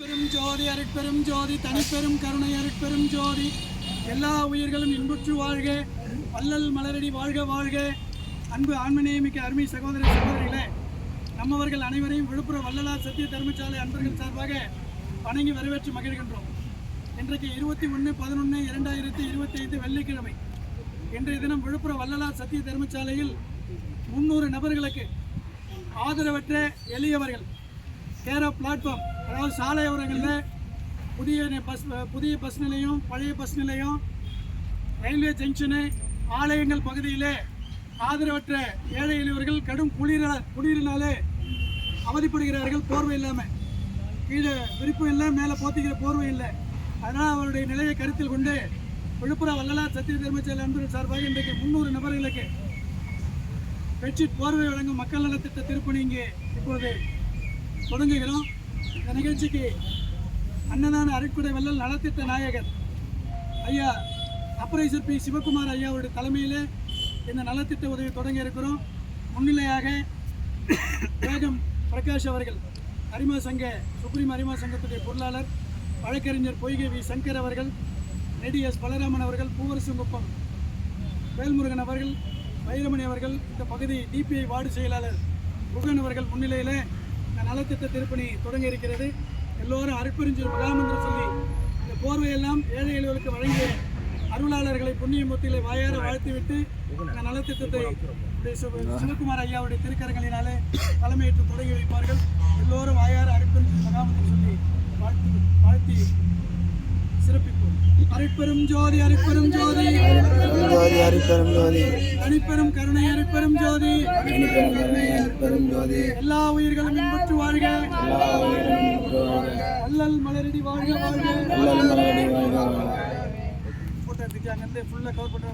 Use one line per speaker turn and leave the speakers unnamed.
பெரும் ஜோதி அருட்பெரும் ஜோதி தனிப்பெரும் கருணை அருட்பெரும் ஜோதி எல்லா உயிர்களும் இன்புற்று வாழ்க, வள்ளல் மலரடி வாழ்க வாழ்க. அன்பு ஆன்மநேயமிக்க அருமை சகோதர சகோதரிகளே, நம்மவர்கள் அனைவரையும் விழுப்புரம் வள்ளலார் சத்திய தர்மசாலை அன்பர்கள் சார்பாக வணங்கி வரவேற்று மகிழ்கின்றோம். இன்றைக்கு 21/11/2025 வெள்ளிக்கிழமை. இன்றைய தினம் விழுப்புரம் வள்ளலார் சத்திய தர்மசாலையில் 300 நபர்களுக்கு ஆதரவற்ற எளியவர்கள் கேர் ஆஃப் பிளாட்ஃபார்ம், அதாவது சாலையோரங்களில் புதிய பஸ் நிலையம், பழைய பஸ் நிலையம், ரயில்வே ஜங்ஷனு, ஆலயங்கள் பகுதியிலே ஆதரவற்ற ஏழை எளியவர்கள் கடும் குளிரினாலே அவதிப்படுகிறார்கள். போர்வை இல்லாமல், கீழே விரிப்பு இல்லை, மேலே போத்திக்கிற போர்வை இல்லை. அதனால் அவருடைய நிலையை கருத்தில் கொண்டு விழுப்புரம் வள்ளலார் சத்திய தர்மசாலை அன்பர்கள் சார்பாக இன்றைக்கு 300 நபர்களுக்கு பெட்ஷீட் போர்வை வழங்கும் மக்கள் நலத்திட்ட திருப்பணி இங்கே இப்பொழுது தொடங்குகிறோம். இந்த நிகழ்ச்சிக்கு அன்னதான அருட்குடை வள்ளல் நலத்திட்ட நாயகர் ஐயா அப்பரைசர் பி சிவகுமார் ஐயா அவருடைய தலைமையிலே இந்த நலத்திட்ட உதவி தொடங்க இருக்கிறோம். முன்னிலையாக வேகம் பிரகாஷ் அவர்கள், அரிமா சங்க சுப்ரீம் அரிமா சங்கத்துடைய பொருளாளர், வழக்கறிஞர் பொய்கை வி சங்கர் அவர்கள், நெடி எஸ் பலராமன் அவர்கள், பூவரசுங்குப்பம் வேல்முருகன் அவர்கள், வைரமணி அவர்கள், இந்த பகுதி டிபிஐ வார்டு செயலாளர் முருகன் அவர்கள் முன்னிலையில் இந்த நலத்திட்ட திருப்பணி தொடங்க இருக்கிறது. எல்லோரும் அருட்பெருஞ்சோதி மகாமந்திரம் சொல்லி இந்த போர்வையெல்லாம் ஏழை எளியவர்களுக்கு வழங்கிய அருளாளர்களை புண்ணியமூர்த்திகளை வாயார வாழ்த்திவிட்டு இந்த நலத்திட்டத்தை சிவகுமார் ஐயாவுடைய திருக்கரங்களினாலே தலைமையேற்று தொடங்கி வைப்பார்கள். எல்லோரும் வாயார அருட்பெருஞ்சோதி மகாமந்திரம் சொல்லி வாழ்த்தி சிறப்பிப்போம். அருட்பெரும் ஜோதி அருட்பெரும் ஜோதி அருட்பெரும் ஜோதி தனிப்பெரும் கருணை அருட்பெரும் ஜோதி எல்லா உயிர்களும் இன்புற்று வாழ்க, வள்ளல் மலரடி வாழ்க வாழ்க. போட்டோ எடுத்துட்டு அங்கிருந்து ஃபுல்லாக கவர் பண்ணுறோம்.